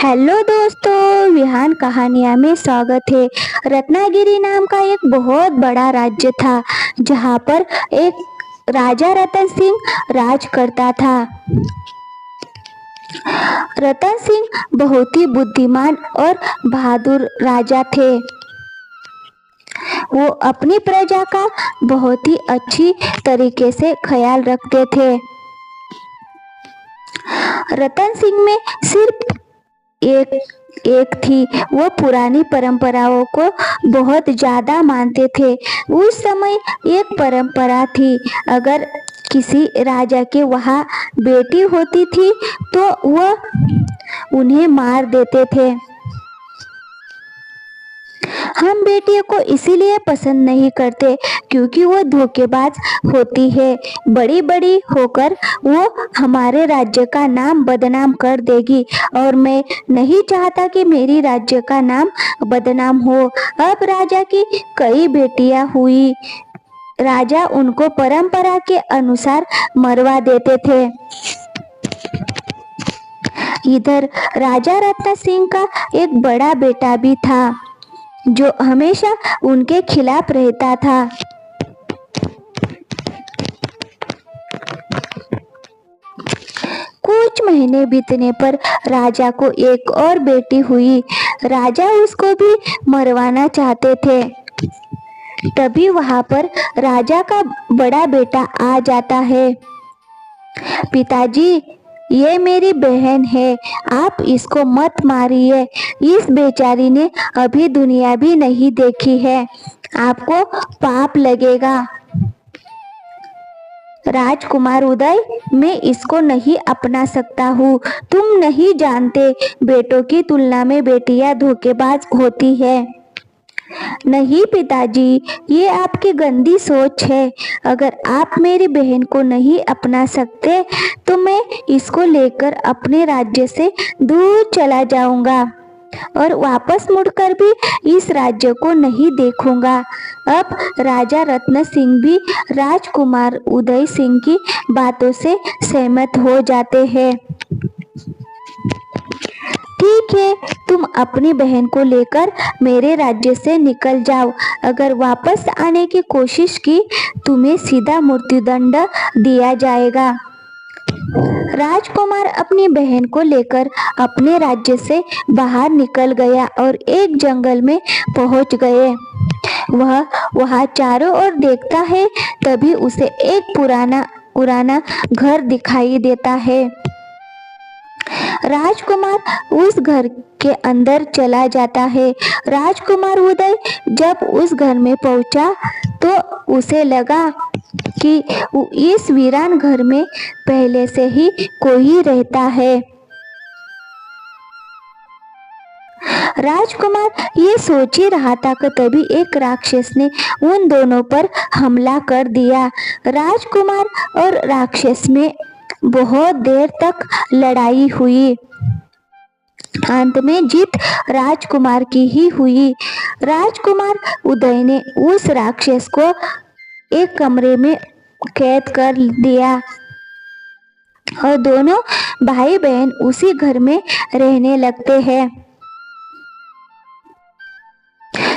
Hello दोस्तों, विहान कहानियाँ में स्वागत है। रत्नागिरी नाम का एक बहुत बड़ा राज्य था जहाँ पर एक राजा रतन सिंह राज करता था। रतन सिंह बहुत ही बुद्धिमान और बहादुर राजा थे। वो अपनी प्रजा का बहुत ही अच्छी तरीके से ख्याल रखते थे। रतन सिंह में सिर्फ एक थी, वो पुरानी परंपराओं को बहुत ज्यादा मानते थे। उस समय एक परंपरा थी, अगर किसी राजा के वहाँ बेटी होती थी तो वह उन्हें मार देते थे। हम बेटियों को इसीलिए पसंद नहीं करते क्योंकि वो धोखेबाज होती है। बड़ी बड़ी होकर वो हमारे राज्य का नाम बदनाम कर देगी और मैं नहीं चाहता कि मेरी राज्य का नाम बदनाम हो। अब राजा की कई बेटियां हुई। राजा उनको परंपरा के अनुसार मरवा देते थे। इधर राजा रत्न सिंह का एक बड़ा बेटा भी था जो हमेशा उनके खिलाफ रहता था। कुछ महीने बीतने पर राजा को एक और बेटी हुई। राजा उसको भी मरवाना चाहते थे। तभी वहां पर राजा का बड़ा बेटा आ जाता है। पिताजी, ये मेरी बहन है, आप इसको मत मारिए। इस बेचारी ने अभी दुनिया भी नहीं देखी है, आपको पाप लगेगा। राजकुमार उदय, मैं इसको नहीं अपना सकता हूँ। तुम नहीं जानते, बेटों की तुलना में बेटियां धोखेबाज होती है। नहीं पिताजी, ये आपकी गंदी सोच है। अगर आप मेरी बहन को नहीं अपना सकते तो मैं इसको लेकर अपने राज्य से दूर चला जाऊंगा और वापस मुड़कर भी इस राज्य को नहीं देखूंगा। अब राजा रत्न सिंह भी राजकुमार उदय सिंह की बातों से सहमत हो जाते हैं। ठीक है, तुम अपनी बहन को लेकर मेरे राज्य से निकल जाओ। अगर वापस आने की कोशिश की तुम्हें सीधा मृत्युदंड दिया जाएगा। राजकुमार अपनी बहन को लेकर अपने राज्य से बाहर निकल गया और एक जंगल में पहुंच गए। वह वहां चारों ओर देखता है, तभी उसे एक पुराना घर दिखाई देता है। राजकुमार उस घर के अंदर चला जाता है। राजकुमार उदय जब उस घर में पहुंचा तो उसे लगा कि इस वीरान घर में पहले से ही कोई रहता है। राजकुमार ये सोच ही रहा था कि तभी एक राक्षस ने उन दोनों पर हमला कर दिया। राजकुमार और राक्षस में बहुत देर तक लड़ाई हुई। अंत में जीत राजकुमार की ही हुई। राजकुमार उदय ने उस राक्षस को एक कमरे में कैद कर दिया और दोनों भाई बहन उसी घर में रहने लगते हैं।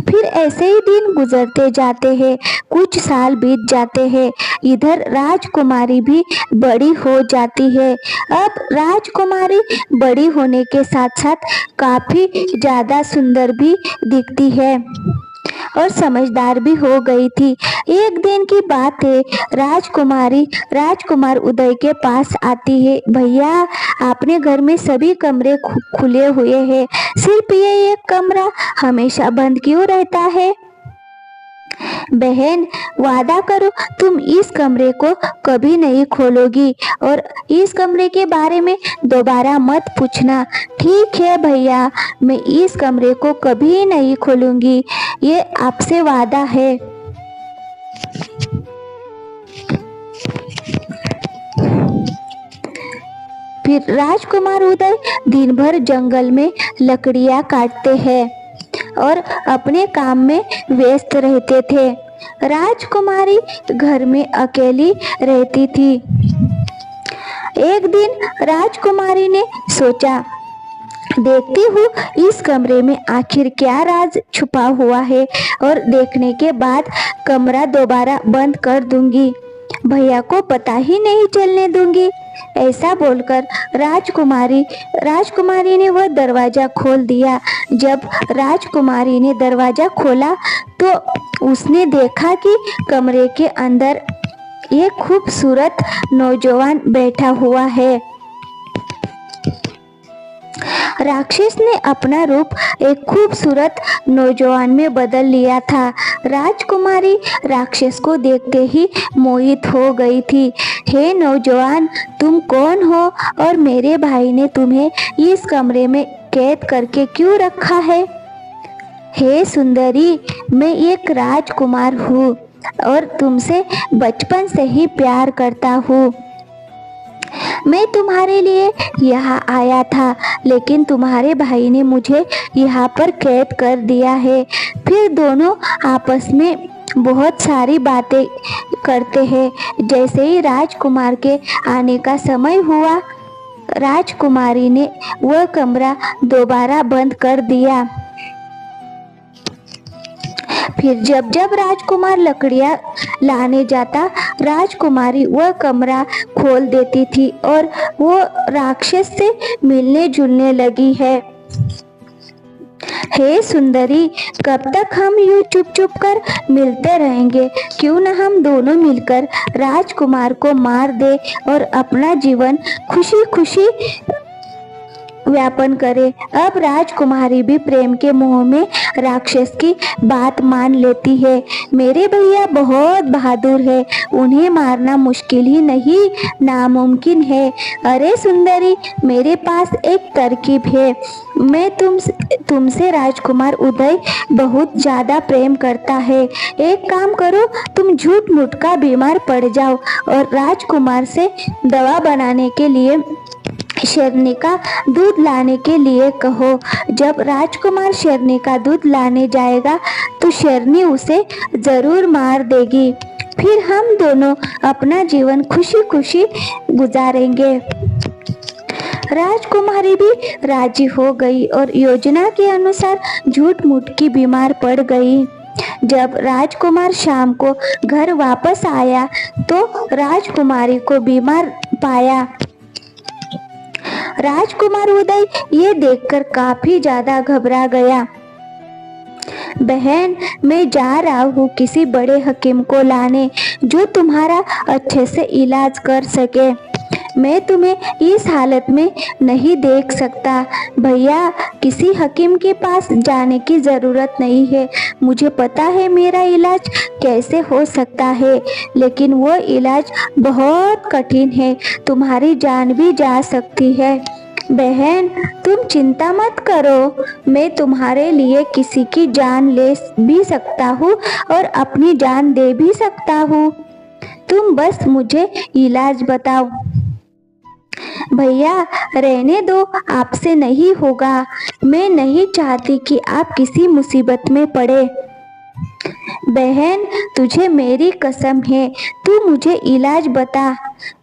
फिर ऐसे ही दिन गुजरते जाते हैं। कुछ साल बीत जाते हैं। इधर राजकुमारी भी बड़ी हो जाती है। अब राजकुमारी बड़ी होने के साथ साथ काफी ज्यादा सुंदर भी दिखती है और समझदार भी हो गई थी। एक दिन की बात है, राजकुमारी राजकुमार उदय के पास आती है। भैया, आपने घर में सभी कमरे खुले हुए हैं, सिर्फ ये एक कमरा हमेशा बंद क्यों रहता है? बहन, वादा करो तुम इस कमरे को कभी नहीं खोलोगी और इस कमरे के बारे में दोबारा मत पूछना। ठीक है भैया, मैं इस कमरे को कभी नहीं खोलूंगी, ये आपसे वादा है। फिर राजकुमार उदय दिन भर जंगल में लकड़ियां काटते हैं और अपने काम में व्यस्त रहते थे। राजकुमारी घर में अकेली रहती थी। एक दिन राजकुमारी ने सोचा, देखती हूँ इस कमरे में आखिर क्या राज छुपा हुआ है, और देखने के बाद कमरा दोबारा बंद कर दूंगी। भैया को पता ही नहीं चलने दूंगी। ऐसा बोलकर राजकुमारी ने वह दरवाजा खोल दिया। जब राजकुमारी ने दरवाजा खोला तो उसने देखा कि कमरे के अंदर एक खूबसूरत नौजवान बैठा हुआ है। राक्षस ने अपना रूप एक खूबसूरत नौजवान में बदल लिया था। राजकुमारी राक्षस को देखते ही मोहित हो गई थी। हे नौजवान, तुम कौन हो और मेरे भाई ने तुम्हें इस कमरे में कैद करके क्यों रखा है? हे सुंदरी, मैं एक राजकुमार हूँ और तुमसे बचपन से ही प्यार करता हूँ। मैं तुम्हारे लिए यहाँ आया था, लेकिन तुम्हारे भाई ने मुझे यहाँ पर कैद कर दिया है। फिर दोनों आपस में बहुत सारी बातें करते हैं। जैसे ही राजकुमार के आने का समय हुआ, राजकुमारी ने वह कमरा दोबारा बंद कर दिया। फिर जब जब राजकुमार लकड़ियां लाने जाता, राजकुमारी वह कमरा खोल देती थी और वो राक्षस से मिलने जुलने लगी है। हे सुंदरी, कब तक हम यूं चुप चुप कर मिलते रहेंगे? क्यों न हम दोनों मिलकर राजकुमार को मार दे और अपना जीवन खुशी खुशी व्यापन करे। अब राजकुमारी भी प्रेम के मोह में राक्षस की बात मान लेती है। मेरे भैया बहुत बहादुर है, उन्हें मारना मुश्किल ही नहीं, नामुमकिन है। अरे सुंदरी, मेरे पास एक तरकीब है। मैं तुमसे राजकुमार उदय बहुत ज्यादा प्रेम करता है। एक काम करो, तुम झूठ मूठ का बीमार पड़ जाओ और राजकुमार से दवा बनाने के लिए शेरनी का दूध लाने के लिए कहो। जब राजकुमार शेरनी का दूध लाने जाएगा तो शेरनी उसे जरूर मार देगी। फिर हम दोनों अपना जीवन खुशी खुशी गुजारेंगे। राजकुमारी भी राजी हो गई और योजना के अनुसार झूठ मूठ की बीमार पड़ गई। जब राजकुमार शाम को घर वापस आया तो राजकुमारी को बीमार पाया। राजकुमार उदय ये देखकर काफी ज्यादा घबरा गया। बहन, मैं जा रहा हूँ किसी बड़े हकीम को लाने जो तुम्हारा अच्छे से इलाज कर सके। मैं तुम्हें इस हालत में नहीं देख सकता। भैया, किसी हकीम के पास जाने की ज़रूरत नहीं है। मुझे पता है मेरा इलाज कैसे हो सकता है, लेकिन वो इलाज बहुत कठिन है, तुम्हारी जान भी जा सकती है। बहन, तुम चिंता मत करो, मैं तुम्हारे लिए किसी की जान ले भी सकता हूँ और अपनी जान दे भी सकता हूँ। तुम बस मुझे इलाज बताओ। भैया, रहने दो, आपसे नहीं होगा। मैं नहीं चाहती कि आप किसी मुसीबत में पड़े। बहन, तुझे मेरी कसम है, तू मुझे इलाज बता।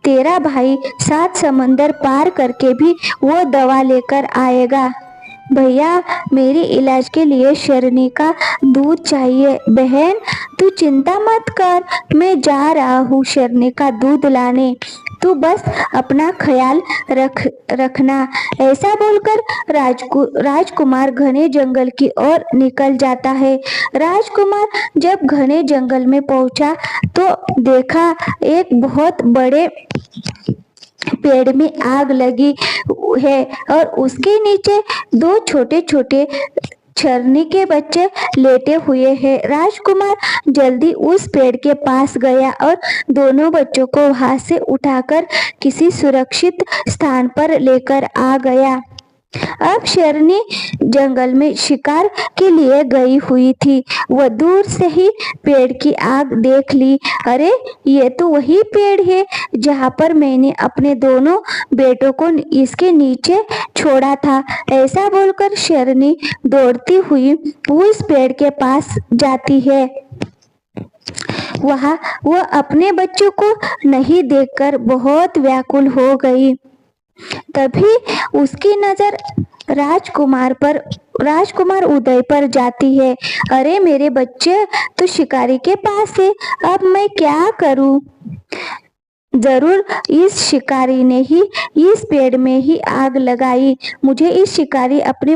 तेरा भाई 7 समंदर पार करके भी वो दवा लेकर आएगा। भैया, मेरे इलाज के लिए शेरनी का दूध चाहिए। बहन, तू चिंता मत कर, मैं जा रहा हूँ शेरनी का दूध लाने, तू बस अपना ख्याल रखना। ऐसा बोलकर राजकुमार घने जंगल की ओर निकल जाता है। राजकुमार जब घने जंगल में पहुंचा तो देखा एक बहुत बड़े पेड़ में आग लगी है और उसके नीचे 2 छोटे छोटे शेरनी के बच्चे लेटे हुए हैं। राजकुमार जल्दी उस पेड़ के पास गया और दोनों बच्चों को वहां से उठाकर किसी सुरक्षित स्थान पर लेकर आ गया। अब शेरनी जंगल में शिकार के लिए गई हुई थी। वह दूर से ही पेड़ की आग देख ली। अरे, ये तो वही पेड़ है जहाँ पर मैंने अपने दोनों बेटों को इसके नीचे छोड़ा था। ऐसा बोलकर शेरनी दौड़ती हुई उस पेड़ के पास जाती है। वह अपने बच्चों को नहीं देखकर बहुत व्याकुल हो गई। तभी उसकी नजर राजकुमार उदय पर जाती है। अरे मेरे बच्चे, तो शिकारी के पास है, अब मैं क्या करूं? जरूर इस शिकारी ने ही इस पेड़ में ही आग लगाई। मुझे इस शिकारी अपने